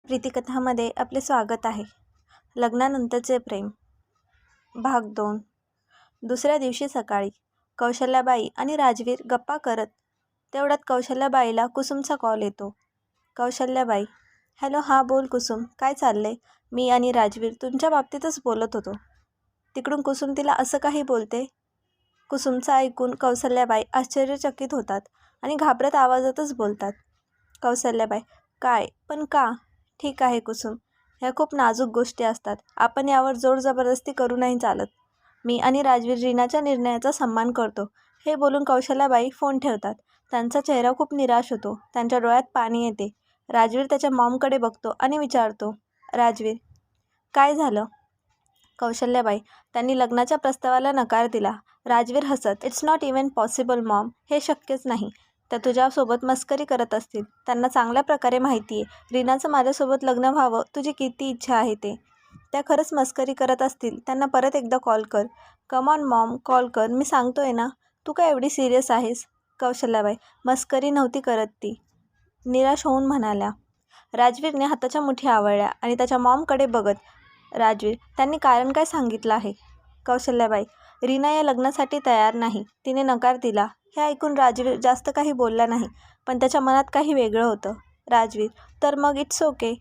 प्रीतिकथामध्ये आपले स्वागत आहे. लग्नानंतरचे प्रेम भाग 2. दुसऱ्या दिवशी सकाळी कौशल्याबाई आणि राजवीर गप्पा करत तेवढ्यात कौशल्याबाईला कुसुमचा कॉल येतो. कौशल्याबाई: हॅलो, हां बोल कुसुम, काय चाललंय? मी आणि राजवीर तुमच्या बाबतीतच बोलत होतो. तिकडून कुसुम तिला असं काही बोलते. कुसुमचं ऐकून कौशल्याबाई आश्चर्यचकित होतात आणि घाबरत आवाजातच बोलतात. कौशल्याबाई: काय पण का? ठीक आहे कुसुम, ह्या खूप नाजूक गोष्टी असतात. आपण यावर जोर जबरदस्ती करू नाही चालत. मी आणि राजवीर रीनाच्या निर्णयाचा सन्मान करतो. हे बोलून कौशल्याबाई फोन ठेवतात. त्यांचा चेहरा खूप निराश होतो. त्यांच्या डोळ्यात पाणी येते. राजवीर त्याच्या मॉमकडे बघतो आणि विचारतो, राजवीर, काय झालं? कौशल्याबाई: त्यांनी लग्नाच्या प्रस्तावाला नकार दिला. राजवीर हसत: it's not even possible Maugham, हे शक्यच नाही. त्या तुझ्यासोबत मस्करी करत असतील. त्यांना चांगल्या प्रकारे माहिती आहे रीनाचं माझ्यासोबत लग्न व्हावं तुझी किती इच्छा आहे ते. त्या खरंच मस्करी करत असतील. त्यांना परत एकदा कॉल कर. कम ऑन मॉम, कॉल कर, मी सांगतोय ना. तू काय एवढी सिरियस आहेस? कौशल्याबाई: मस्करी नव्हती करत ती, निराश होऊन म्हणाल्या. राजवीरने हाताच्या मुठी आवळल्या आणि त्याच्या मॉमकडे बघत, राजवीर, त्यांनी कारण काय सांगितलं आहे? कौशल्याबाई: रीना या लग्नासाठी तयार नाही, तिने नकार दिला. हे ऐकून राजवीर जास्त काही बोलला नाही, पण त्याच्या मनात काही वेगळं होतं. राजवीर: तर मग इट्स ओके.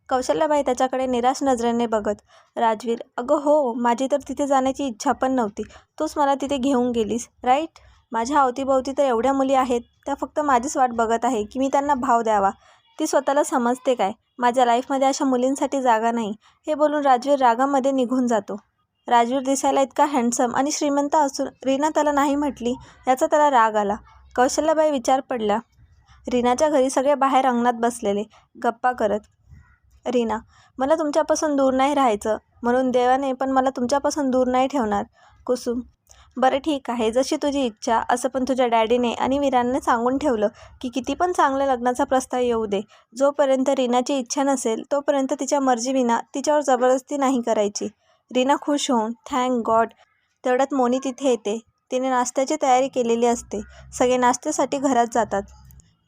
कौशल्याबाई त्याच्याकडे निराश नजरेने बघत, राजवीर: अगं हो, माझी तर तिथे जाण्याची इच्छा पण नव्हती. तूच मला तिथे घेऊन गेलीस, राईट? माझ्या अवतीभोवती तर एवढ्या मुली आहेत, त्या फक्त माझीच वाट बघत आहे की मी त्यांना भाव द्यावा. ती स्वतःला समजते काय? माझ्या लाईफमध्ये अशा मुलींसाठी जागा नाही. हे बोलून राजवीर रागामध्ये निघून जातो. राजवीर दिसायला इतका हँडसम आणि श्रीमंत असून रीना त्याला नाही म्हटली याचा त्याला राग आला. कौशल्याबाई विचार पडल्या. रीनाच्या घरी सगळे बाहेर अंगणात बसलेले गप्पा करत. रीना: मला तुमच्यापासून दूर नाही राहायचं, म्हणून देवाने पण मला तुमच्यापासून दूर नाही ठेवणार. कुसुम: बरं ठीक आहे, जशी तुझी इच्छा. असं पण तुझ्या डॅडीने आणि वीरांने सांगून ठेवलं की किती पण चांगल्या लग्नाचा प्रस्ताव येऊ दे, जोपर्यंत रीनाची इच्छा नसेल तोपर्यंत तिच्या मर्जीविना तिच्यावर जबरदस्ती नाही करायची. रीना खुश होऊन थँक गॉड. तेवढ्यात मोनी तिथे येते. तिने नाश्त्याची तयारी केलेली असते. सगळे नाश्त्यासाठी घरात जातात.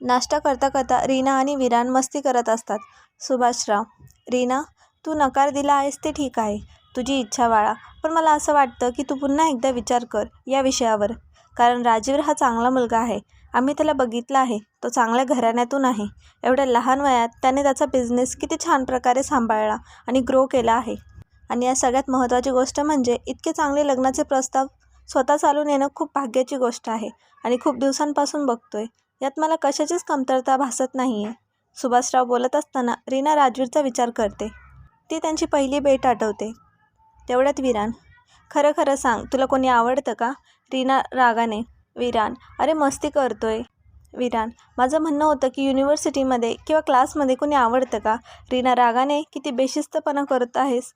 नाश्ता करता करता रीना आणि वीरान मस्ती करत असतात. सुभाषराव: रीना, तू नकार दिला आहेस ते ठीक आहे, तुझी इच्छा बाळा, पण मला असं वाटतं की तू पुन्हा एकदा विचार कर या विषयावर. कारण राजवीर हा चांगला मुलगा आहे. आम्ही त्याला बघितलं आहे. तो चांगल्या घराण्यातून आहे. एवढ्या लहान वयात त्याने त्याचा बिझनेस किती छान प्रकारे सांभाळला आणि ग्रो केला आहे. आणि या सगळ्यात महत्त्वाची गोष्ट म्हणजे इतके चांगले लग्नाचे प्रस्ताव स्वतः चालून येणं खूप भाग्याची गोष्ट आहे. आणि खूप दिवसांपासून बघतोय. यात मला कशाचीच कमतरता भासत नाही आहे. सुभाषराव बोलत असताना रीना राजवीरचा विचार करते. ती त्यांची पहिली भेट आठवते. तेवढ्यात वीरान: खरं खरं सांग, तुला कोणी आवडतं का? रीना रागाने. वीरान: अरे मस्ती करतोय. वीरान: माझं म्हणणं होतं की युनिव्हर्सिटीमध्ये किंवा क्लासमध्ये कोणी आवडतं का? रीना रागाने: किती बेशिस्तपणा करत आहेस,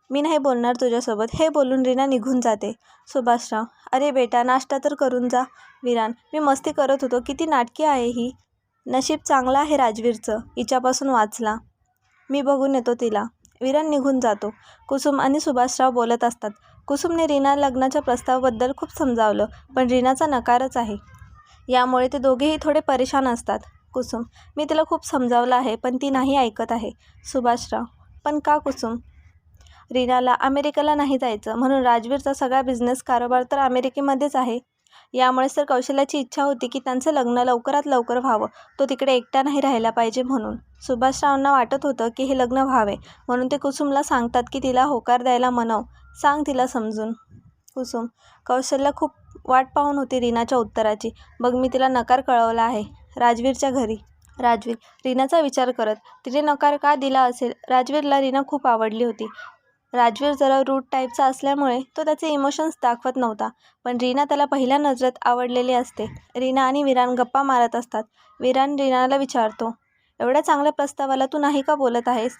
मी नाही बोलणार तुझ्यासोबत. हे बोलून रीना निघून जाते. सुभाषराव: अरे बेटा, नाश्ता तर करून जा. वीरान: मी मस्ती करत होतो. किती नाटकी आहे ही. नशीब चांगलं आहे राजवीरचं, हिच्यापासून वाचला. मी बघून येतो तिला. वीरान निघून जातो. कुसुम आणि सुभाषराव बोलत असतात. कुसुमने रीना लग्नाच्या प्रस्तावाबद्दल खूप समजावलं, पण रीनाचा नकारच आहे. यामुळे ते दोघेही थोडे परेशान असतात. कुसुम: मी तिला खूप समजावलं आहे, पण ती नाही ऐकत आहे. सुभाषराव: पण का कुसुम? रीनाला अमेरिकेला नाही जायचं, म्हणून राजवीरचा सगळा बिझनेस कारभार तर अमेरिकेमध्येच आहे. यामुळेच तर कौशल्याची इच्छा होती की त्यांचं लग्न लवकरात लवकर व्हावं. तो तिकडे एकटा नाही राहायला पाहिजे म्हणून. सुभाषरावांना वाटत होतं की हे लग्न व्हावे, म्हणून ते कुसुमला सांगतात की तिला होकार द्यायला म्हणव, सांग तिला समजून. कुसुम: कौशल्या खूप वाट पाहून होती रीनाच्या उत्तराची. मग मी तिला नकार कळवला आहे राजवीरच्या घरी. राजवीर रीनाचा विचार करत: तिने नकार का दिला असेल? राजवीरला रीना खूप आवडली होती. राजवीर जरा रूड टाईपचा असल्यामुळे तो त्याचे इमोशन्स दाखवत नव्हता, पण रीना त्याला पहिल्या नजरेत आवडलेली असते. रीना आणि वीरान गप्पा मारत असतात. वीरान रीनाला विचारतो, एवढ्या चांगल्या प्रस्तावाला तू नाही का बोलत आहेस?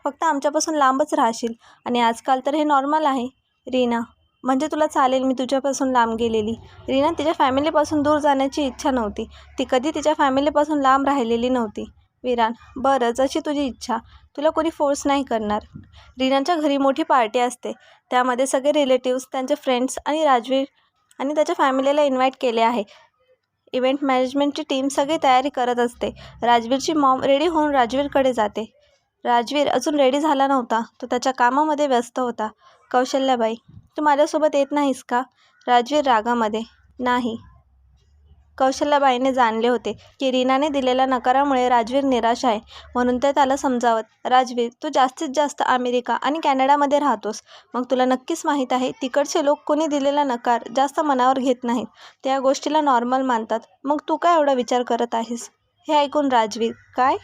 फक्त आमच्यापासून लांबच राहशील आणि आजकाल तर हे नॉर्मल आहे. रीना: म्हणजे तुला चालेल मी तुझ्यापासून लांब गेलेली? रीना तिच्या फॅमिलीपासून दूर जाण्याची इच्छा नव्हती. ती कधी तिच्या फॅमिलीपासून लांब राहिलेली नव्हती. वीरान: बरं, जशी तुझी इच्छा. तुला कोणी फोर्स नाही करणार. रीनाच्या घरी मोठी पार्टी असते. त्यामध्ये सगळे रिलेटिव्स, त्यांचे फ्रेंड्स आणि राजवीर आणि त्याच्या फॅमिलीला इन्व्हाइट केले आहे. इव्हेंट मॅनेजमेंटची टीम सगळी तयारी करत असते. राजवीरची मॉम रेडी होऊन राजवीरकडे जाते. राजवीर अजून रेडी झाला नव्हता. तो त्याच्या कामामध्ये व्यस्त होता. कौशल्याबाई, तू माझ्यासोबत येत नाहीस का? राजवीर रागामध्ये, नाही. कौशल्याबाईने जाणले होते की रीनाने दिलेल्या नकारामुळे राजवीर निराश आहे, म्हणून ते त्याला समजावत, राजवीर, तू जास्तीत जास्त अमेरिका आणि कॅनडामध्ये राहतोस. मग तुला नक्कीच माहीत आहे, तिकडचे लोक कोणी दिलेला नकार जास्त मनावर घेत नाहीत. ते या गोष्टीला नॉर्मल मानतात. मग तू काय एवढा विचार करत आहेस? हे ऐकून राजवीर, काय?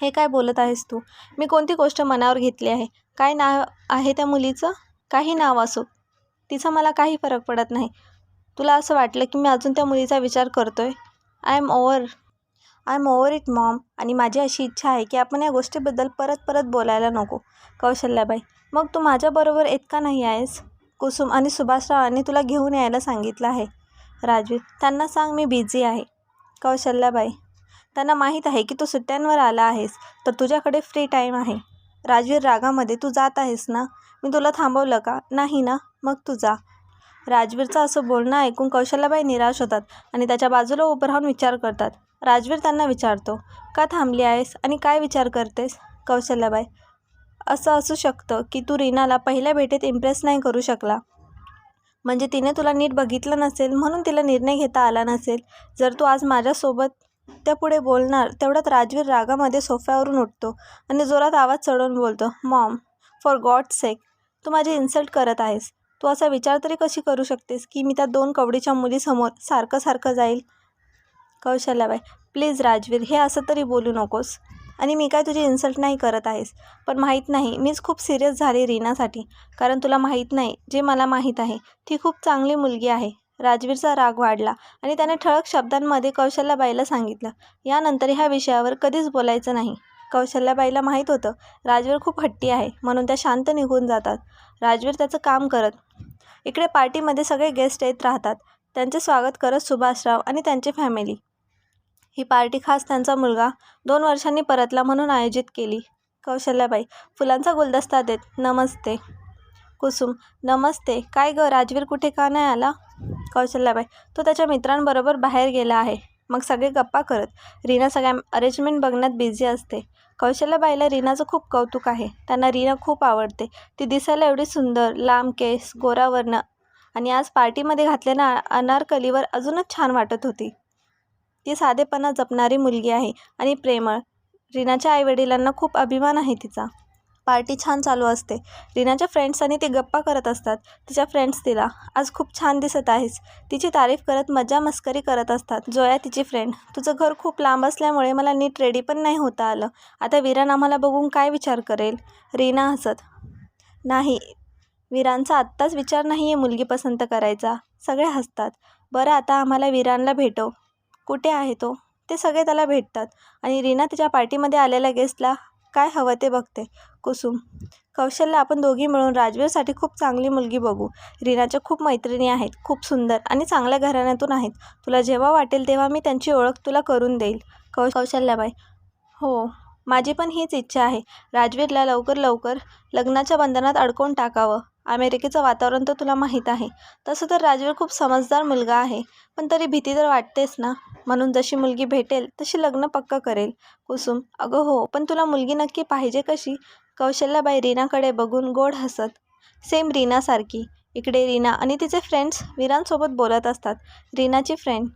हे काय बोलत आहेस तू? मी कोणती गोष्ट मनावर घेतली आहे? काय नाव आहे त्या मुलीचं? काही नाव असो, तिचा मला काही फरक पडत नाही. तुला असं वाटलं की मी अजून त्या मुलीचा विचार करतोय? I am over it mom. आणि माझी अशी इच्छा आहे की आपण या गोष्टीबद्दल परत परत बोलायला नको. कौशल्याबाई, मग तू माझ्याबरोबर येत का नाही आहेस? कुसुम आणि सुभाषरावांनी तुला घेऊन यायला सांगितलं आहे. राजवीर, त्यांना सांग मी बिझी आहे. कौशल्याबाई, त्यांना माहीत आहे की तू सुट्ट्यांवर आला आहेस, तर तुझ्याकडे फ्री टाईम आहे. राजवीर रागामध्ये, तू जात आहेस ना? मी तुला थांबवलं का? नाही ना? मग तू जा. राजवीरचं असं बोलणं ऐकून कौशल्याबाई निराश होतात आणि त्याच्या बाजूला उभं राहून विचार करतात. राजवीर त्यांना विचारतो, का थांबली आहेस आणि काय विचार करतेस? कौशल्याबाई, असं असू शकतं की तू रीनाला पहिल्या भेटीत इम्प्रेस नाही करू शकला. म्हणजे तिने तुला नीट बघितलं नसेल, म्हणून तिला निर्णय घेता आला नसेल. जर तू आज माझ्यासोबत त्यापुढे बोलणार, तेवढ्यात राजवीर रागामध्ये सोफ्यावरून उठतो आणि जोरात आवाज चढवून बोलतो, मॉम, फॉर गॉड's सेक, तू माझी इन्सल्ट करत आहेस. तू असा विचार तरी कशी करू शकतेस की मी त्या 2 कवडीच्या मुलीसमोर सारखं जाईल? कौशल्याबाई, प्लीज राजवीर, हे असं तरी बोलू नकोस. आणि मी काय तुझी इन्सल्ट नाही करत आहेस, पण माहीत नाही, मीच खूप सिरियस झाली रीनासाठी. कारण तुला माहीत नाही जे मला माहीत आहे, ती खूप चांगली मुलगी आहे. राजवीरचा राग वाढला आणि त्याने ठळक शब्दांमध्ये कौशल्याबाईला सांगितलं, यानंतर ह्या विषयावर कधीच बोलायचं नाही. कौशल्याबाईला माहीत होतं राजवीर खूप हट्टी आहे, म्हणून त्या शांत निघून जातात. राजवीर त्याचं काम करत. इकडे पार्टीमध्ये सगळे गेस्ट येत राहतात. त्यांचे स्वागत करत सुभाषराव आणि त्यांची फॅमिली. ही पार्टी खास त्यांचा मुलगा 2 वर्षांनी परतला म्हणून आयोजित केली. कौशल्याबाई फुलांचा गुलदस्ता देत, नमस्ते. कुसुम, नमस्ते. काय गं, राजवीर कुठे का नाही आला? कौशल्याबाई, तो त्याच्या मित्रांबरोबर बाहेर गेला आहे. मग सगळे गप्पा करत रीना सगळ्या अरेंजमेंट बघण्यात बिझी असते. कौशल्याबाईला रीनाचं खूप कौतुक आहे. त्यांना रीना खूप आवडते. ती दिसायला एवढी सुंदर, लांब केस, गोरा वर्ण आणि आज पार्टीमध्ये घातलेल्या अनारकलीवर अजूनच छान वाटत होती. ती साधेपणा जपणारी मुलगी आहे आणि प्रेमळ. रीनाच्या आईवडिलांना खूप अभिमान आहे तिचा. पार्टी छान चालू असते. रीनाच्या फ्रेंड्स आणि ती गप्पा करत असतात. तिच्या फ्रेंड्स तिला, आज खूप छान दिसत आहेस, तिची तारीफ करत मज्जा मस्करी करत असतात. जोया तिची फ्रेंड, तुझं घर खूप लांब असल्यामुळे मला नीट रेडी पण नाही होता आलं. आता विरान आम्हाला बघून काय विचार करेल? रीना हसत, नाही, विरानचा आत्ताच विचार नाही आहे मुलगी पसंत करायचा. सगळे हसतात. बरं, आता आम्हाला विरानला भेटव. कुठे आहे तो? ते सगळे त्याला भेटतात आणि रीना तिच्या पार्टीमध्ये आलेल्या गेस्टला काय हवं ते बघते. कुसुम, कौशल्या, आपण दोघी मिळून राजवीरसाठी खूप चांगली मुलगी बघू. रीनाच्या खूप मैत्रिणी आहेत, खूप सुंदर आणि चांगल्या घराण्यातून आहेत. तुला जेव्हा वाटेल तेव्हा मी त्यांची ओळख तुला करून देईल. कौशल्याबाई, हो, माझी पण हीच इच्छा आहे. राजवीरला लवकर लग्नाच्या बंधनात अडकवून टाकावं. अमेरिकेचं वातावरण तर तुला माहीत आहे. तसं तर राजवीर खूप समजदार मुलगा आहे, पण तरी भीती तर वाटतेच ना. म्हणून जशी मुलगी भेटेल तशी लग्न पक्का करेल. कुसुम, अगं हो, पण तुला मुलगी नक्की पाहिजे कशी? कौशल्याबाई रीनाकडे बघून गोड हसत, सेम रीनासारखी. इकडे रीना आणि तिचे फ्रेंड्स विरानसोबत बोलत असतात. रीनाची फ्रेंड,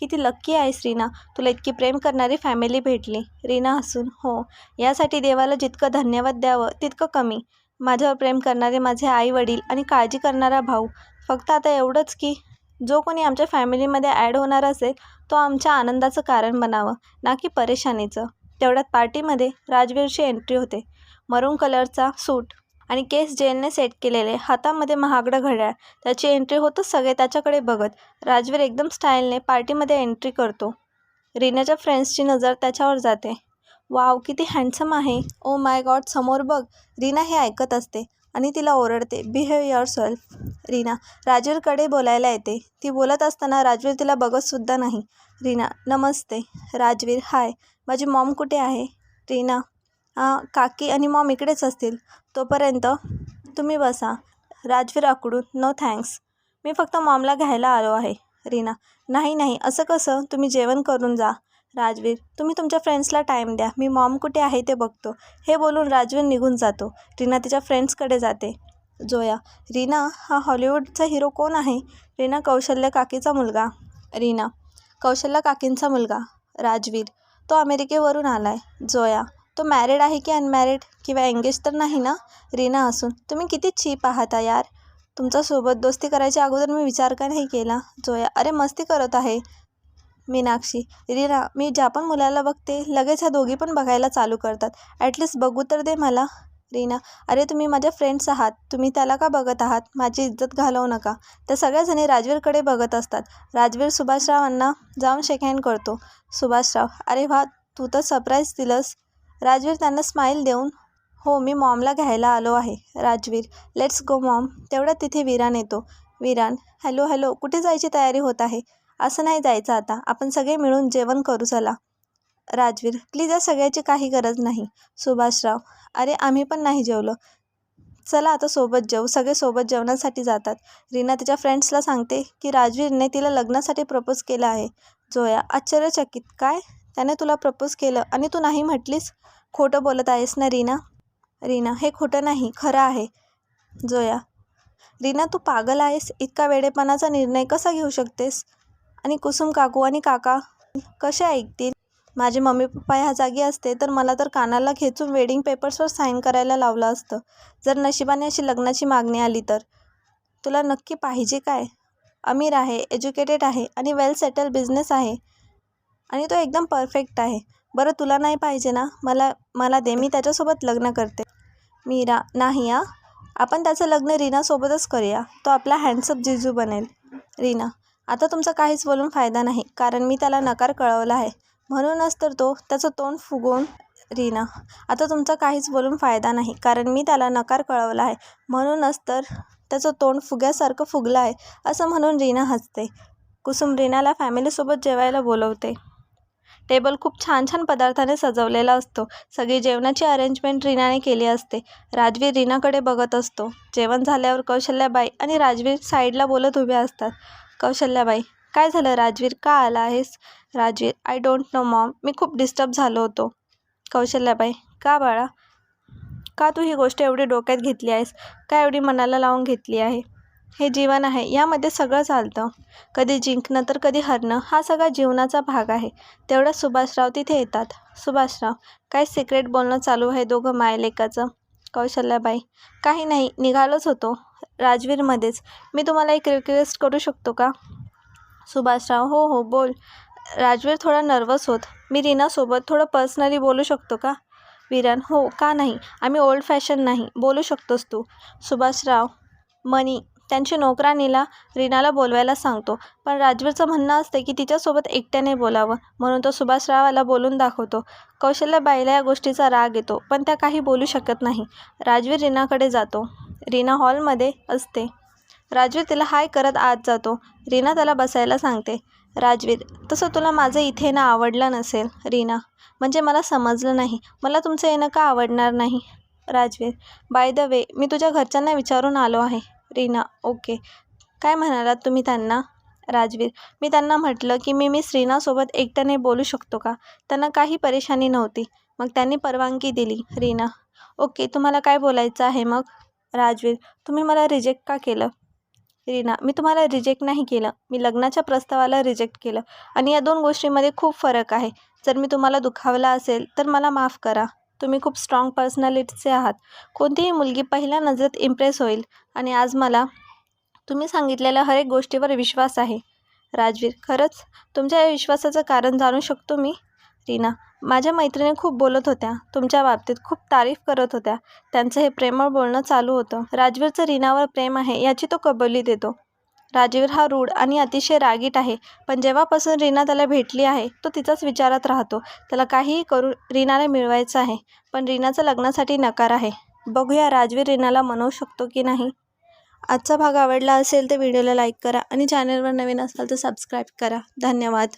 किती लक्की आहेस रीना, तुला इतकी प्रेम करणारी फॅमिली भेटली. रीना हसून, हो, यासाठी देवाला जितकं धन्यवाद द्यावं तितकं कमी. माझ्यावर प्रेम करणारे माझे आई वडील आणि काळजी करणारा भाऊ. फक्त आता एवढंच की जो कोणी आमच्या फॅमिलीमध्ये ॲड होणार असेल तो आमच्या आनंदाचं कारण बनावं, ना की परेशानीचं. तेवढ्यात पार्टीमध्ये राजवीरची एंट्री होते. मरून कलरचा सूट आणि केस जेलने सेट केलेले, हातामध्ये महागडं घड्याळ. त्याची एंट्री होतच सगळे त्याच्याकडे बघत. राजवीर एकदम स्टाईलने पार्टीमध्ये एंट्री करतो. रीनाच्या फ्रेंड्सची नजर त्याच्यावर जाते. वाव, किती हँडसम आहे. ओ माय गॉड, समोर बघ. रीना हे ऐकत असते आणि तिला ओरडते, बिहेव युअरसेल्फ. रीना राजवीरकडे बोलायला येते. ती बोलत असताना राजवीर तिला बघतसुद्धा नाही. रीना, नमस्ते. राजवीर, हाय. माझी मॉम कुठे आहे? रीना, काकी आणि मॉम इकडेच असतील. तोपर्यंत तुम्ही बसा. राजवीर आकडून, नो थँक्स, मी फक्त मॉमला घ्यायला आलो आहे. रीना, नाही, असं कसं, तुम्ही जेवण करून जा. राजवीर, तुम्ही तुमच्या फ्रेंड्सला टाईम द्या, मी मॉम कुठे आहे ते बघतो. हे बोलून राजवीर निघून जातो. रीना तिच्या फ्रेंड्सकडे जाते. जोया, रीना, हा हॉलिवूडचा हिरो कोण आहे? रीना, कौशल्य काकीचा मुलगा. रीना, कौशल्य काकींचा मुलगा. राजवीर, तो अमेरिकेवरून आलाय. जोया, तो मॅरिड आहे की अनमॅरिड किंवा एंगेज तर नाही ना? रीना हसून, तुम्ही किती चीप आहात यार. तुमच्यासोबत दोस्ती करायच्या अगोदर मी विचार का नाही केला? जोया, अरे मस्ती करत आहे. मीनाक्षी, रीना, मी ज्या पण मुलाला बघते लगेच ह्या दोघी पण बघायला चालू करतात. ॲटलिस्ट बघू तर दे मला. रीना, अरे तुम्ही माझ्या फ्रेंड्स आहात, तुम्ही त्याला का बघत आहात? माझी इज्जत घालवू नका. त्या सगळ्याजणी राजवीरकडे बघत असतात. राजवीर सुभाषरावांना जाऊन शेक हँड करतो. सुभाषराव, अरे वा, तू तर सरप्राईज दिलंस. राजवीर त्यांना स्माईल देऊन, हो, मी मॉमला घ्यायला आलो आहे. Rajveer, let's go Maugham. तेवढ्यात तिथे विरान येतो. विरान, हॅलो हॅलो, कुठे जायची तयारी होत आहे? असं नाही जायचं आता, आपण सगळे मिळून जेवण करू चला. राजवीर, प्लीज, या सगळ्याची काही गरज नाही. सुभाषराव, अरे आम्ही पण नाही जेवलो, चला आता सोबत जेवू. सगळे सोबत जेवणासाठी जातात. रीना तिच्या फ्रेंड्सला सांगते की राजवीरने तिला लग्नासाठी प्रपोज केलं आहे. जोया, आश्चर्यचकित, काय? त्याने तुला प्रपोज केलं आणि तू नाही म्हटलीस? खोटं बोलत आहेस ना रीना? रीना, हे खोटं नाही, खरं आहे. जोया, रीना, तू पागल आहेस? इतका वेडेपणाचा निर्णय कसा घेऊ शकतेस? आणि कुसुम काकू आणि काका कसे ऐकतील? माझे मम्मी पप्पा ह्या जागी असते तर मला तर कानाला खेचून वेडिंग पेपर्सवर साईन करायला लावलं असतं. जर नशिबाने अशी लग्नाची मागणी आली तर. तुला नक्की पाहिजे काय? अमीर आहे, एज्युकेटेड आहे आणि वेल सेटल बिझनेस आहे आणि तो एकदम परफेक्ट आहे. बरं, तुला नाही पाहिजे ना? मला दे, मी त्याच्यासोबत लग्न करते. मीरा, नाही आ, आपण त्याचं लग्न रीनासोबतच करूया. तो आपला हँडसम जिजू बनेल. रीना, आता तुमचा काहीच बोलून फायदा नाही, कारण मी त्याला नकार कळवला आहे. म्हणूनच तर तो त्याचं तोंड फुगवून. रीना, आता तुमचा काहीच बोलून फायदा नाही, कारण मी त्याला नकार कळवला आहे. म्हणूनच तर त्याचं तोंड फुग्यासारखं फुगलं आहे, असं म्हणून रीना हसते. कुसुम रीनाला फॅमिलीसोबत जेवायला बोलवते. टेबल खूप छान छान पदार्थाने सजवलेला असतो. सगळी जेवणाची अरेंजमेंट रीनाने केली असते. राजवीर रीनाकडे बघत असतो. जेवण झाल्यावर कौशल्याबाई आणि राजवीर साईडला बोलत उभे असतात. कौशल्याबाई, काय झालं राजवीर, का आला आहेस? Rajveer, I don't know mom, मी खूप डिस्टर्ब झालो होतो. कौशल्याबाई, का बाळा? का तू ही गोष्ट एवढी डोक्यात घेतली आहेस? का एवढी मनाला लावून घेतली आहे? हे जीवन आहे, यामध्ये सगळं चालतं. कधी जिंकणं तर कधी हरणं, हा सगळा जीवनाचा भाग आहे. तेवढ्यात सुभाषराव तिथे येतात. सुभाषराव, काय सिक्रेट बोलणं चालू आहे दोघं मायलेकाचं? कौशल्याबाई, काही नाही, निघालोच होतो. राजवीरमध्येच, मी तुम्हाला एक रिक्वेस्ट करू शकतो का? सुभाषराव, हो हो, बोल. राजवीर थोडा नर्वस होत, मी रीनासोबत थोडं पर्सनली बोलू शकतो का? विरान, हो, का नाही, आम्ही ओल्ड फॅशन नाही, बोलू शकतोस तू. सुभाषराव, मनी त्यांची नोकराणीला रीनाला बोलवायला सांगतो, पण राजवीरचं म्हणणं असते की तिच्यासोबत एकट्याने बोलावं, म्हणून तो सुभाषरावाला बोलून दाखवतो. कौशल्याबाईला या गोष्टीचा राग येतो, पण त्या काही बोलू शकत नाही. राजवीर रीनाकडे जातो. रीना हॉलमध्ये असते. राजवीर तिला हाय करत आत जातो. रीना त्याला बसायला सांगते. राजवीर, तसं तुला माझं इथे येणं आवडलं नसेल. रीना, म्हणजे मला समजलं नाही, मला तुमचं येणं का आवडणार नाही? राजवीर, बाय द वे, मी तुझ्या घरच्यांना विचारून आलो आहे. रीना, ओके, काय म्हणालात तुम्ही त्यांना? राजवीर, मी त्यांना म्हटलं की मी मिस रीनासोबत एकट्याने बोलू शकतो का? त्यांना काही परेशानी नव्हती, मग त्यांनी परवानगी दिली. रीना, ओके, तुम्हाला काय बोलायचं आहे मग? राजवीर, तुम्ही मला रिजेक्ट का केलं? रीना, मी तुम्हाला रिजेक्ट नाही केलं, मी लग्नाच्या प्रस्तावाला रिजेक्ट केलं आणि या दोन गोष्टींमध्ये खूप फरक आहे. जर मी तुम्हाला दुखावला असेल तर मला माफ करा. तुम्ही खूप स्ट्रॉंग पर्सनॅलिटीचे आहात. कोणतीही मुलगी पहिल्या नजरेत इम्प्रेस होईल आणि आज मला तुम्ही सांगितलेल्या हर एक गोष्टीवर विश्वास आहे. राजवीर, खरंच? तुमच्या या विश्वासाचं कारण जाणू शकतो मी? रीना, माझ्या मैत्रिणी खूप बोलत होत्या, तुमच्या बाबतीत खूप तारीफ करत होत्या. त्यांचं हे प्रेमळ बोलणं चालू होतं. राजवीरचं रीनावर प्रेम आहे याची तो कबुली देतो. राजवीर हा रूढ आणि अतिशय रागीट आहे, पण जेव्हापासून रीना त्याला भेटली आहे तो तिचाच विचारात राहतो. त्याला काहीही करून रीनाला मिळवायचं आहे, पण रीनाचा लग्नासाठी नकार आहे. बघूया राजवीर रीनाला मनवू शकतो की नाही. आजचा भाग आवडला असेल तर व्हिडिओला लाईक करा आणि चॅनलवर नवीन असाल तर सबस्क्राईब करा. धन्यवाद.